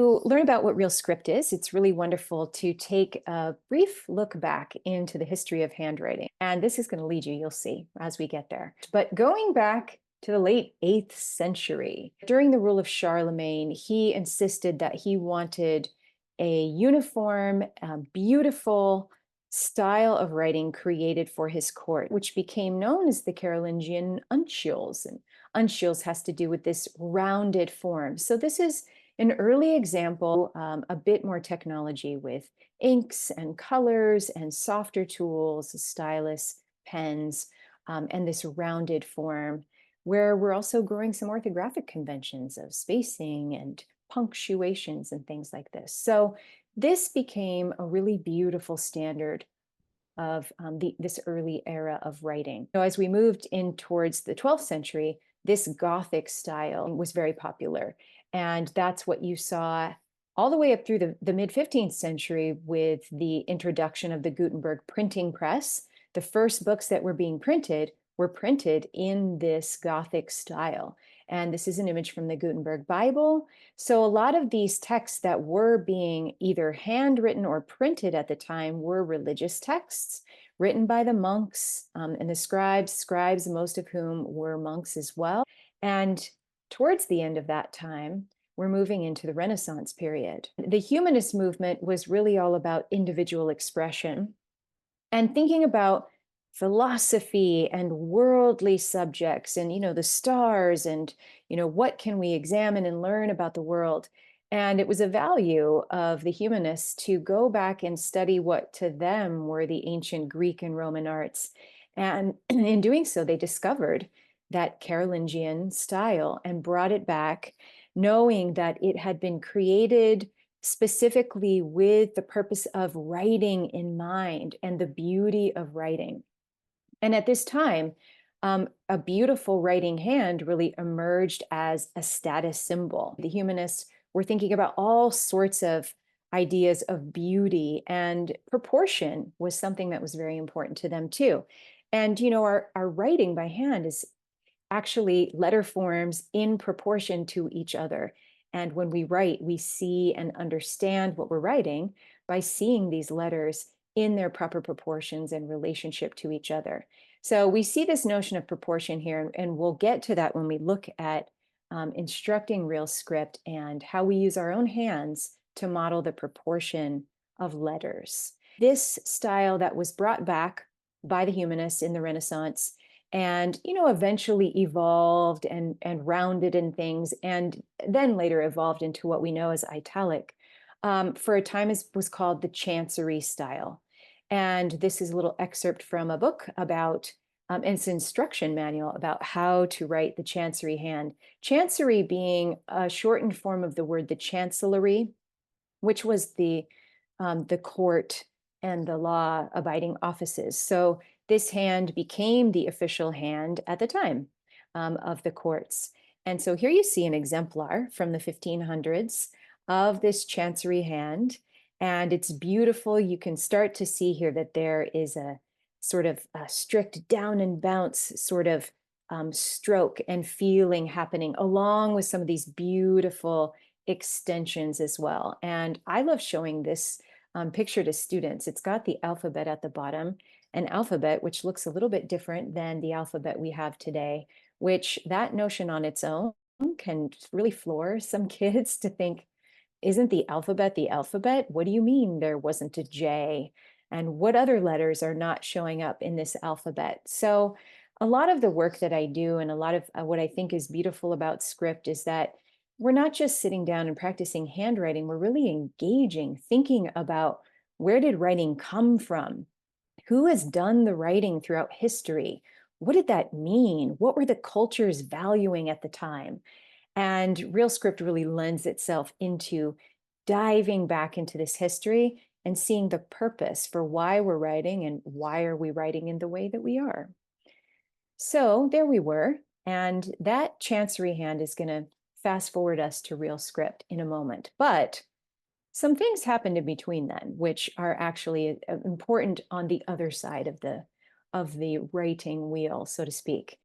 To learn about what real script is, it's really wonderful to take a brief look back into the history of handwriting. And this is going to lead you, you'll see as we get there. But going back to the late 8th century, during the rule of Charlemagne, he insisted that he wanted a uniform, beautiful style of writing created for his court, which became known as the Carolingian uncials. And uncials has to do with this rounded form. So this is an early example, a bit more technology with inks and colors and softer tools, stylus, pens, and this rounded form, where we're also growing some orthographic conventions of spacing and punctuations and things like this. So this became a really beautiful standard of this early era of writing. So as we moved in towards the 12th century, this Gothic style was very popular. And that's what you saw all the way up through the mid 15th century with the introduction of the Gutenberg printing press. The first books that were being printed were printed in this Gothic style. And this is an image from the Gutenberg Bible. So a lot of these texts that were being either handwritten or printed at the time were religious texts written by the monks and the scribes, most of whom were monks as well. And towards the end of that time, we're moving into the Renaissance period. The humanist movement was really all about individual expression and thinking about philosophy and worldly subjects and the stars and what can we examine and learn about the world. And it was a value of the humanists to go back and study what to them were the ancient Greek and Roman arts. And in doing so, they discovered that Carolingian style and brought it back, knowing that it had been created specifically with the purpose of writing in mind and the beauty of writing. And at this time, a beautiful writing hand really emerged as a status symbol. The humanists were thinking about all sorts of ideas of beauty, and proportion was something that was very important to them too. And our writing by hand is actually letter forms in proportion to each other. And when we write, we see and understand what we're writing by seeing these letters in their proper proportions and relationship to each other. So we see this notion of proportion here, and we'll get to that when we look at instructing real script and how we use our own hands to model the proportion of letters. This style that was brought back by the humanists in the Renaissance and eventually evolved and rounded in things, and then later evolved into what we know as italic. For a time was called the Chancery style. And this is a little excerpt from a book about, and it's an instruction manual about how to write the Chancery hand. Chancery being a shortened form of the word the chancellery, which was the court and the law abiding offices. So this hand became the official hand at the time of the courts. And so here you see an exemplar from the 1500s of this Chancery hand. And it's beautiful. You can start to see here that there is a sort of a strict down and bounce sort of stroke and feeling happening, along with some of these beautiful extensions as well. And I love showing this picture to students. It's got the alphabet at the bottom, an alphabet which looks a little bit different than the alphabet we have today, which that notion on its own can really floor some kids to think, isn't the alphabet the alphabet? What do you mean there wasn't a J? And what other letters are not showing up in this alphabet? So a lot of the work that I do and a lot of what I think is beautiful about script is that we're not just sitting down and practicing handwriting, we're really engaging, thinking about where did writing come from? Who has done the writing throughout history? What did that mean? What were the cultures valuing at the time? And real script really lends itself into diving back into this history and seeing the purpose for why we're writing and why are we writing in the way that we are. So there we were. And that Chancery hand is going to fast forward us to real script in a moment. But some things happened in between then, which are actually important on the other side of the writing wheel, so to speak.